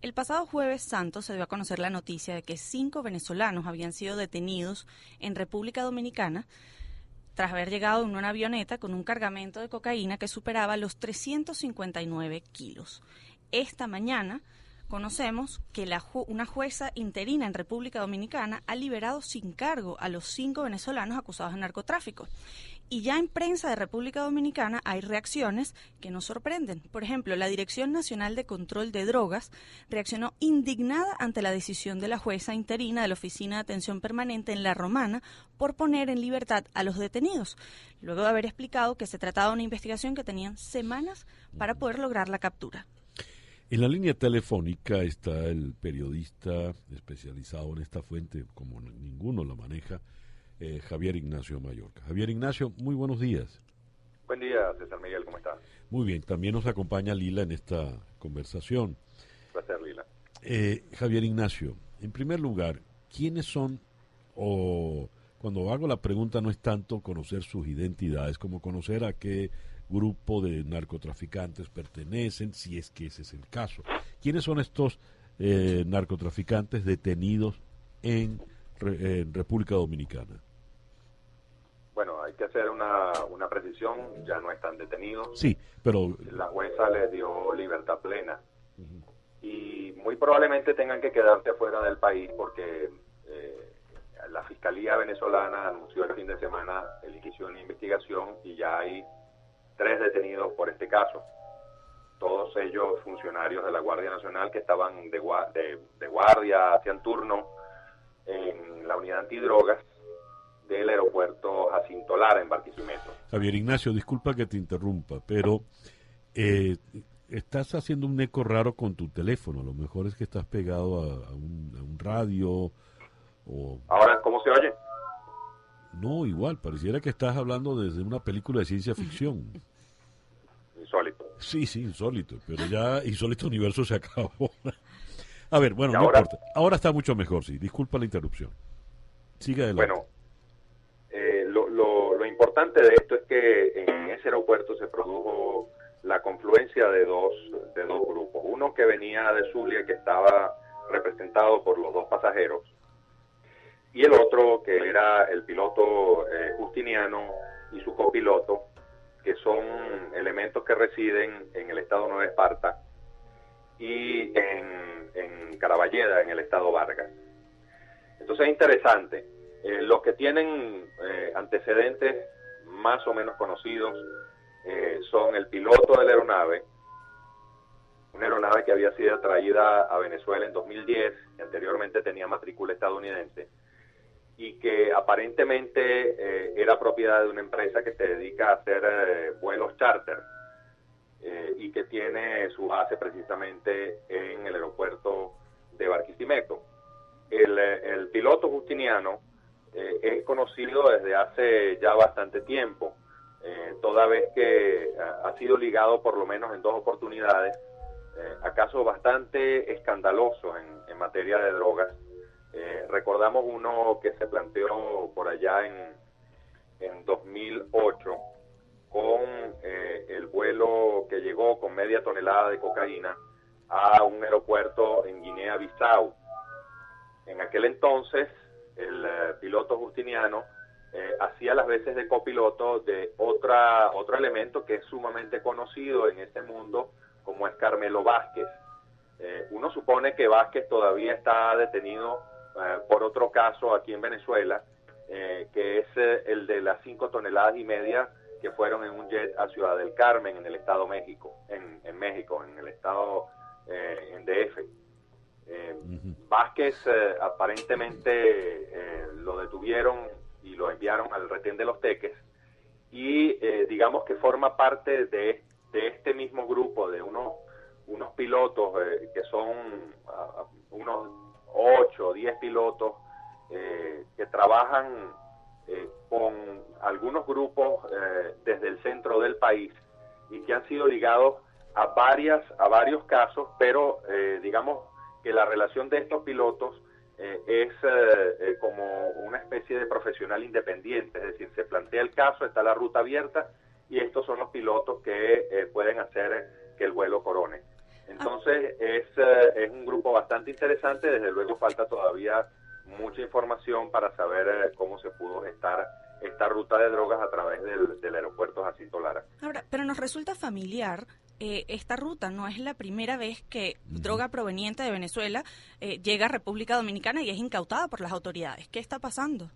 El pasado Jueves Santo se dio a conocer la noticia de que 5 venezolanos habían sido detenidos en República Dominicana tras haber llegado en una avioneta con un cargamento de cocaína que superaba los 359 kilos. Esta mañana conocemos que una jueza interina en República Dominicana ha liberado sin cargo a los 5 venezolanos acusados de narcotráfico. Y ya en prensa de República Dominicana hay reacciones que nos sorprenden. Por ejemplo, la Dirección Nacional de Control de Drogas reaccionó indignada ante la decisión de la jueza interina de la Oficina de Atención Permanente en La Romana por poner en libertad a los detenidos, luego de haber explicado que se trataba de una investigación que tenían semanas para poder lograr la captura. En la línea telefónica está el periodista especializado en esta fuente, como ninguno la maneja, Javier Ignacio Mallorca. Javier Ignacio, muy buenos días. Buen día, César Miguel, ¿cómo estás? Muy bien, también nos acompaña Lila en esta conversación. Placer, Lila. Javier Ignacio, en primer lugar, ¿quiénes son, o cuando hago la pregunta no es tanto conocer sus identidades, como conocer a qué grupo de narcotraficantes pertenecen, si es que ese es el caso? ¿Quiénes son estos narcotraficantes detenidos en República Dominicana? Bueno, hay que hacer una precisión, ya no están detenidos. Sí, pero la jueza les dio libertad plena. Y muy probablemente tengan que quedarse fuera del país porque la Fiscalía venezolana anunció el fin de semana el inicio de una investigación y ya hay 3 detenidos por este caso. Todos ellos funcionarios de la Guardia Nacional que estaban de guardia, hacían turno en la unidad antidrogas del aeropuerto Jacinto Lara en Barquisimeto. Javier Ignacio, disculpa que te interrumpa, pero estás haciendo un eco raro con tu teléfono. A lo mejor es que estás pegado a un radio o... ¿Ahora cómo se oye? No, igual, pareciera que estás hablando desde una película de ciencia ficción. Insólito. Sí, insólito, pero ya Insólito Universo se acabó. A ver, bueno, no ahora, importa. Ahora está mucho mejor, sí. Disculpa la interrupción. Sigue adelante. Bueno, lo importante de esto es que en ese aeropuerto se produjo la confluencia de dos grupos. Uno que venía de Zulia, que estaba representado por los 2 pasajeros, y el otro que era el piloto Justiniano y su copiloto, que son elementos que residen en el estado Nueva Esparta y en Caraballeda, en el estado Vargas. Entonces es interesante. Los que tienen antecedentes más o menos conocidos son el piloto de la aeronave, una aeronave que había sido traída a Venezuela en 2010, que anteriormente tenía matrícula estadounidense, y que aparentemente era propiedad de una empresa que se dedica a hacer vuelos charter y que tiene su base precisamente en el aeropuerto de Barquisimeto. El piloto Justiniano es conocido desde hace ya bastante tiempo, toda vez que ha sido ligado por lo menos en 2 oportunidades a casos bastante escandalosos en materia de drogas. Recordamos uno que se planteó por allá en 2008 con el vuelo que llegó con media tonelada de cocaína a un aeropuerto en Guinea-Bissau. En aquel entonces el piloto Justiniano hacía las veces de copiloto de otro elemento que es sumamente conocido en este mundo, como es Carmelo Vázquez. Uno supone que Vázquez todavía está detenido por otro caso aquí en Venezuela, que es el de las 5,5 toneladas que fueron en un jet a Ciudad del Carmen, en el estado México, en México, en el estado en DF. Vázquez aparentemente lo detuvieron y lo enviaron al retén de Los Teques y digamos que forma parte de este mismo grupo de unos pilotos que son unos 8 o 10 pilotos que trabajan con algunos grupos desde el centro del país y que han sido ligados a varios casos, pero digamos que la relación de estos pilotos es como una especie de profesional independiente, es decir, se plantea el caso, está la ruta abierta y estos son los pilotos que pueden hacer que el vuelo corone. Entonces es un grupo bastante interesante. Desde luego falta todavía mucha información para saber cómo se pudo gestar esta ruta de drogas a través del aeropuerto Jacinto Lara. Ahora, pero nos resulta familiar esta ruta. No es la primera vez que droga proveniente de Venezuela llega a República Dominicana y es incautada por las autoridades. ¿Qué está pasando?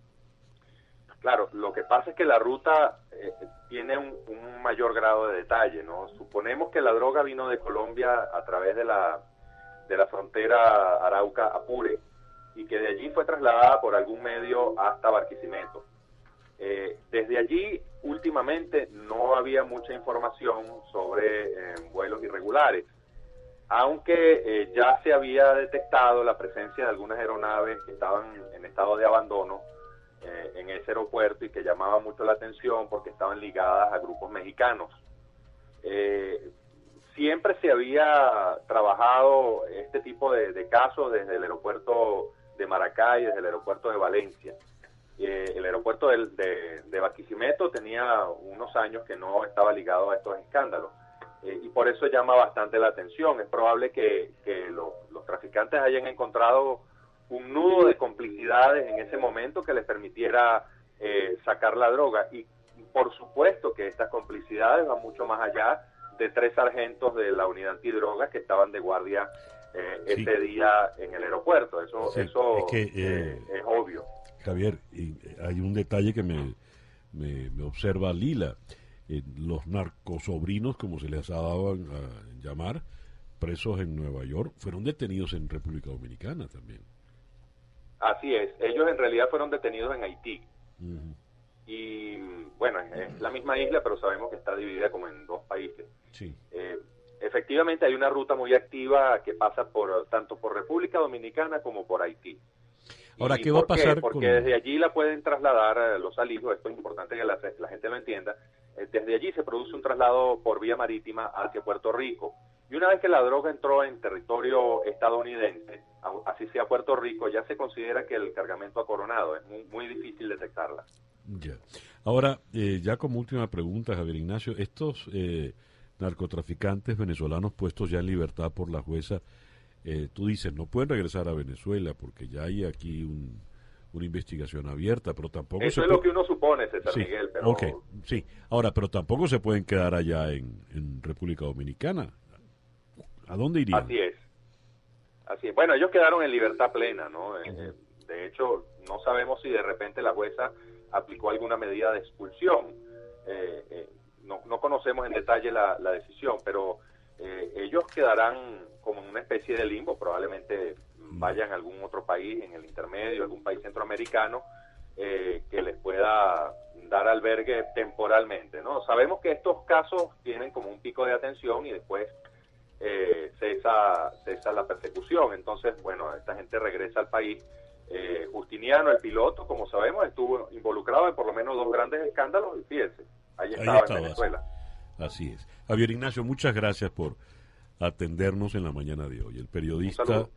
Claro, lo que pasa es que la ruta tiene un mayor grado de detalle, ¿no? Suponemos que la droga vino de Colombia a través de la frontera Arauca-Apure y que de allí fue trasladada por algún medio hasta Barquisimeto. Desde allí, últimamente, no había mucha información sobre vuelos irregulares, aunque ya se había detectado la presencia de algunas aeronaves que estaban en estado de abandono en ese aeropuerto y que llamaban mucho la atención porque estaban ligadas a grupos mexicanos. Siempre se había trabajado este tipo de casos desde el aeropuerto de Maracay, desde el aeropuerto de Valencia. El aeropuerto de Barquisimeto tenía unos años que no estaba ligado a estos escándalos y por eso llama bastante la atención. Es probable que los traficantes hayan encontrado un nudo de complicidades en ese momento que les permitiera sacar la droga, y por supuesto que estas complicidades van mucho más allá de 3 sargentos de la unidad antidrogas que estaban de guardia ese día en el aeropuerto. Eso es obvio. Javier, hay un detalle que me observa Lila. Los narcosobrinos, como se les ha dado a llamar, presos en Nueva York, fueron detenidos en República Dominicana también. Así es, ellos en realidad fueron detenidos en Haití. Y bueno, es la misma isla, pero sabemos que está dividida como en 2 países. Sí. Efectivamente hay una ruta muy activa que pasa tanto por República Dominicana como por Haití. Ahora, ¿qué va a pasar? Porque desde allí la pueden trasladar los alisos. Esto es importante que la gente lo entienda. Desde allí se produce un traslado por vía marítima hacia Puerto Rico. Y una vez que la droga entró en territorio estadounidense, así sea Puerto Rico, ya se considera que el cargamento ha coronado. Es muy difícil detectarla. Ya. Ahora, ya como última pregunta, Javier Ignacio, estos narcotraficantes venezolanos puestos ya en libertad por la jueza, tú dices, no pueden regresar a Venezuela porque ya hay aquí una investigación abierta, pero tampoco eso es lo que uno supone, César Miguel. Pero... Okay, sí. Ahora, pero tampoco se pueden quedar allá en República Dominicana. ¿A dónde irían? Así es. Bueno, ellos quedaron en libertad plena, ¿no? De hecho, no sabemos si de repente la jueza aplicó alguna medida de expulsión. No conocemos en detalle la decisión, pero ellos quedarán como en una especie de limbo. Probablemente vayan a algún otro país en el intermedio, algún país centroamericano que les pueda dar albergue temporalmente, ¿no? Sabemos que estos casos tienen como un pico de atención y después cesa la persecución. Entonces, bueno, esta gente regresa al país. Justiniano, el piloto, como sabemos, estuvo involucrado en por lo menos 2 grandes escándalos y fíjense, ahí estaba en Venezuela. Así es. Javier Ignacio, muchas gracias por atendernos en la mañana de hoy. El periodista